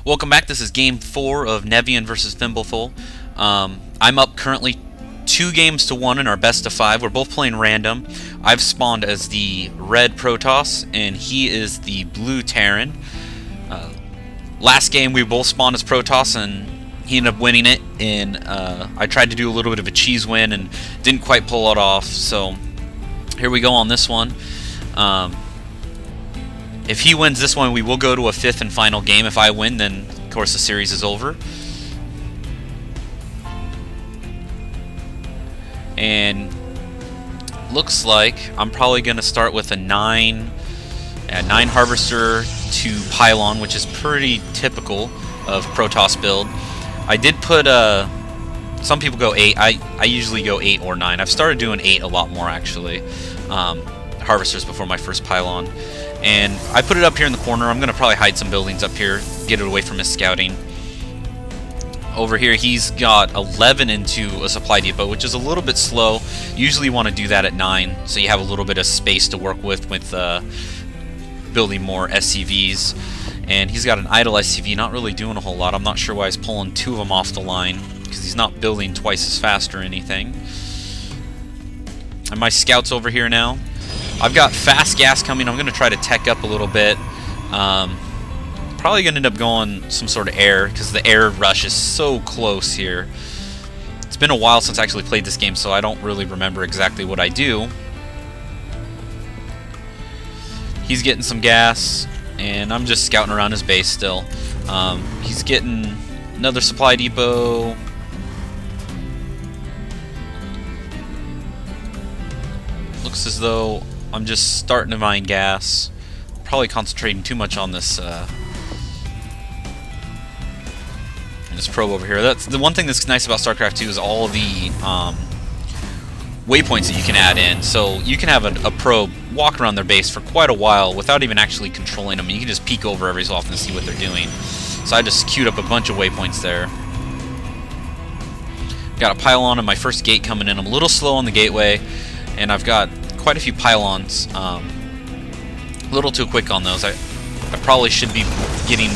Welcome back. This is game 4 of Nevian versus Fimbulthul. I'm up currently 2-1 in our best of 5. We're both playing random. I've spawned as the red Protoss, and he is the blue Terran. Last game we both spawned as Protoss, and he ended up winning it. And I tried to do a little bit of a cheese win and didn't quite pull it off. So here we go on this one. If he wins this one, we will go to a 5th and final game. If I win, then of course the series is over. And looks like I'm probably going to start with a 9 Harvester to Pylon, which is pretty typical of Protoss build. I did put some people go 8. I usually go 8 or 9. I've started doing 8 a lot more actually. Harvesters before my first Pylon. And I put it up here in the corner. I'm going to probably hide some buildings up here, get it away from his scouting. Over here, he's got 11 into a supply depot, which is a little bit slow. Usually you want to do that at 9, so you have a little bit of space to work with building more SCVs. And he's got an idle SCV, not really doing a whole lot. I'm not sure why he's pulling 2 of them off the line, because he's not building twice as fast or anything. And my scouts over here now. I've got fast gas coming. I'm going to try to tech up a little bit. Probably going to end up going some sort of air, because the air rush is so close here. It's been a while since I actually played this game, so I don't really remember exactly what I do. He's getting some gas, and I'm just scouting around his base still. He's getting another supply depot. Looks as though I'm just starting to mine gas. Probably concentrating too much on this probe over here. That's the one thing that's nice about StarCraft 2 is all the waypoints that you can add in. So you can have a probe walk around their base for quite a while without even actually controlling them. You can just peek over every so often to see what they're doing. So I just queued up a bunch of waypoints there. Got a pylon on my first gate coming in. I'm a little slow on the gateway, and I've got quite a few pylons. A little too quick on those. I probably should be getting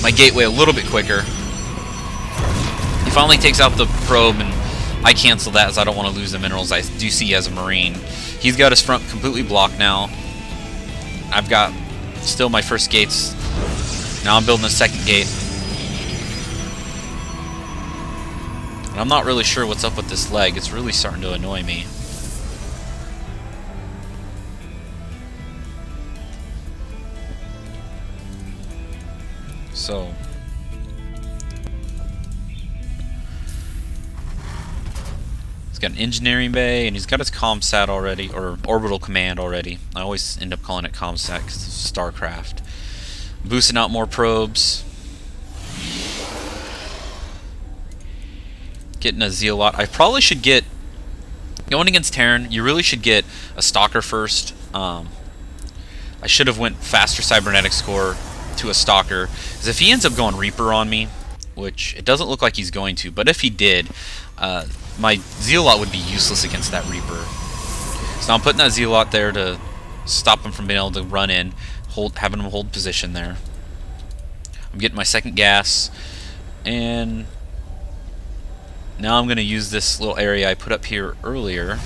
my gateway a little bit quicker. He finally takes out the probe, and I cancel that as I don't want to lose the minerals I do see as a Marine. He's got his front completely blocked now. I've got still my first gates. Now I'm building a second gate. And I'm not really sure what's up with this leg. It's really starting to annoy me. So he's got an engineering bay, and he's got his ComSat already, or orbital command already. I always end up calling it ComSat because it's StarCraft. Boosting out more probes. Getting a Zealot. I probably should get, going against Terran, you really should get a Stalker first. I should have went faster cybernetics core to a Stalker, because if he ends up going Reaper on me, which it doesn't look like he's going to, but if he did, my Zealot would be useless against that Reaper. So now I'm putting that Zealot there to stop him from being able to run in, having him hold position there. I'm getting my second gas, and now I'm going to use this little area I put up here earlier.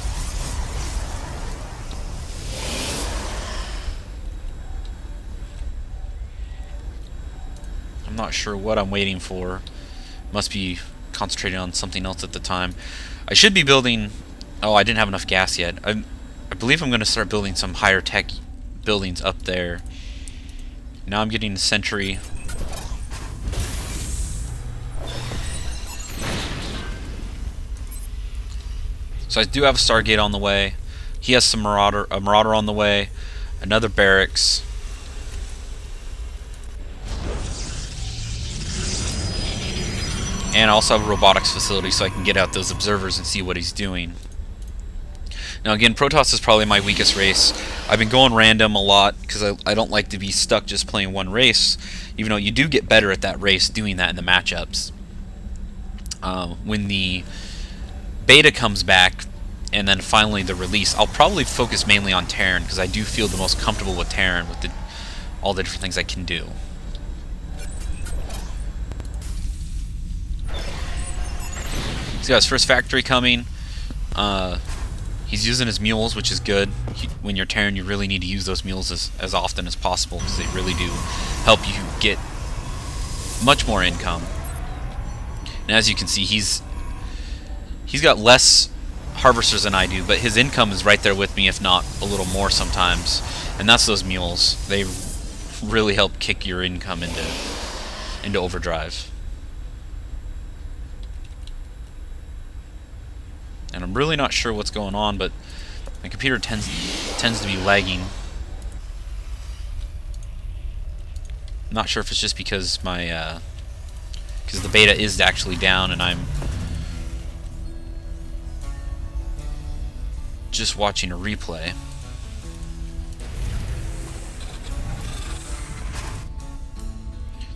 I'm not sure what I'm waiting for. Must be concentrating on something else at the time. I should be building... Oh, I didn't have enough gas yet. I believe I'm going to start building some higher tech buildings up there. Now I'm getting a sentry. So I do have a Stargate on the way. He has a Marauder on the way. Another barracks. And I also have a robotics facility, so I can get out those observers and see what he's doing. Now again, Protoss is probably my weakest race. I've been going random a lot because I don't like to be stuck just playing one race, even though you do get better at that race doing that in the matchups. When the beta comes back, and then finally the release, I'll probably focus mainly on Terran, because I do feel the most comfortable with Terran with all the different things I can do. He's got his first factory coming. He's using his mules, which is good. When you're Terran, you really need to use those mules as often as possible because they really do help you get much more income. And as you can see, he's got less harvesters than I do, but his income is right there with me, if not a little more sometimes. And that's those mules. They really help kick your income into overdrive. And I'm really not sure what's going on, but my computer tends to be lagging. I'm not sure if it's just because my because the beta is actually down and I'm just watching a replay.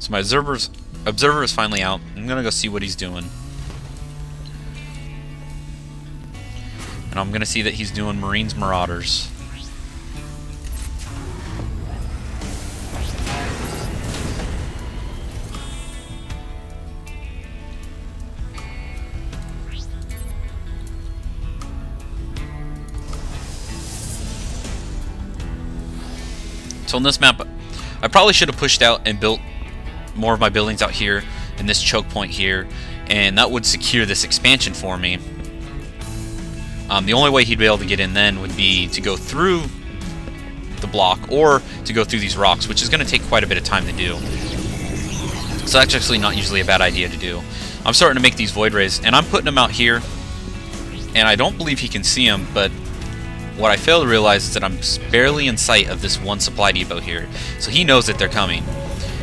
So my observer is finally out. I'm gonna go see what he's doing. And I'm gonna see that he's doing Marines Marauders. So on this map, I probably should have pushed out and built more of my buildings out here in this choke point here, and that would secure this expansion for me. The only way he'd be able to get in then would be to go through the block or to go through these rocks, which is going to take quite a bit of time to do. So that's actually not usually a bad idea to do. I'm starting to make these void rays, and I'm putting them out here, and I don't believe he can see them, but what I fail to realize is that I'm barely in sight of this one supply depot here. So he knows that they're coming.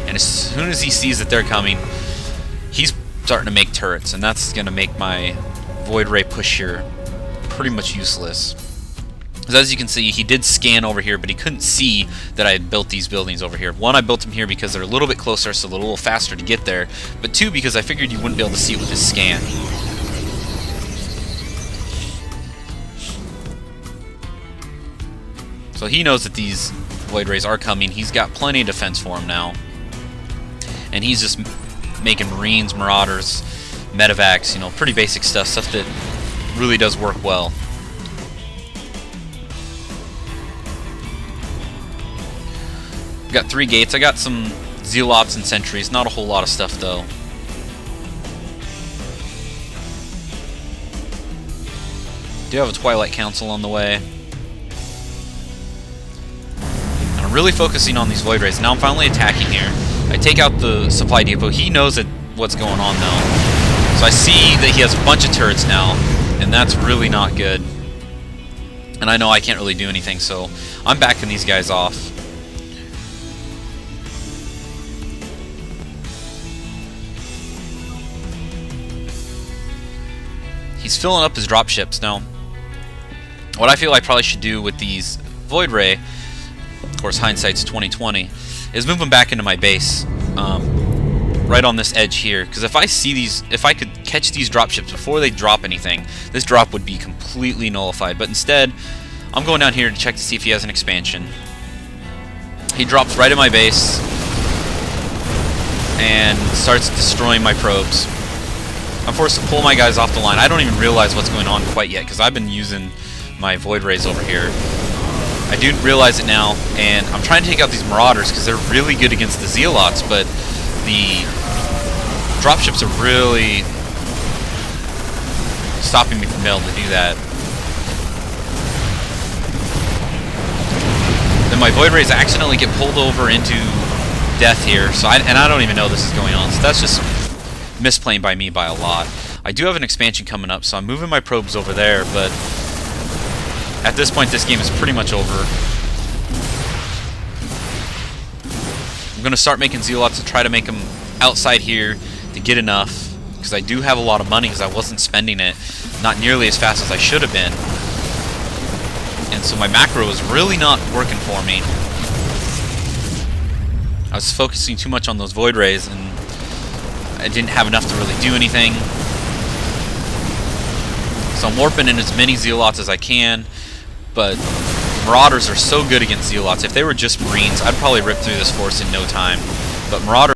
And as soon as he sees that they're coming, he's starting to make turrets, and that's going to make my void ray push here pretty much useless. Because as you can see, he did scan over here, but he couldn't see that I had built these buildings over here. One, I built them here because they're a little bit closer, so they're a little faster to get there. But two, because I figured you wouldn't be able to see it with his scan. So he knows that these void rays are coming. He's got plenty of defense for him now. And he's just making Marines, Marauders, Medevacs, you know, pretty basic stuff that really does work well. Got 3 gates. I got some Zealots and Sentries. Not a whole lot of stuff, though. Do have a Twilight Council on the way. I'm really focusing on these void rays. Now I'm finally attacking here. I take out the supply depot. He knows that what's going on though. So I see that he has a bunch of turrets now, and that's really not good. And I know I can't really do anything, so I'm backing these guys off. He's filling up his dropships now. What I feel I probably should do with these void ray, of course hindsight's 2020, is move them back into my base, right on this edge here. Because if I see these, if I could catch these dropships before they drop anything, this drop would be completely nullified. But instead, I'm going down here to check to see if he has an expansion. He drops right in my base and starts destroying my probes. I'm forced to pull my guys off the line. I don't even realize what's going on quite yet because I've been using my void rays over here. I do realize it now, and I'm trying to take out these Marauders because they're really good against the Zealots, but the dropships are really stopping me from being able to do that. Then my void rays accidentally get pulled over into death here, so I don't even know this is going on. So that's just misplaying by me by a lot. I do have an expansion coming up, so I'm moving my probes over there, but at this point this game is pretty much over. I'm going to start making Zealots to try to make them outside here to get enough, because I do have a lot of money because I wasn't spending it not nearly as fast as I should have been. And so my macro is really not working for me. I was focusing too much on those void rays and I didn't have enough to really do anything. So I'm warping in as many Zealots as I can, but Marauders are so good against Zealots. If they were just Marines, I'd probably rip through this force in no time. But Marauders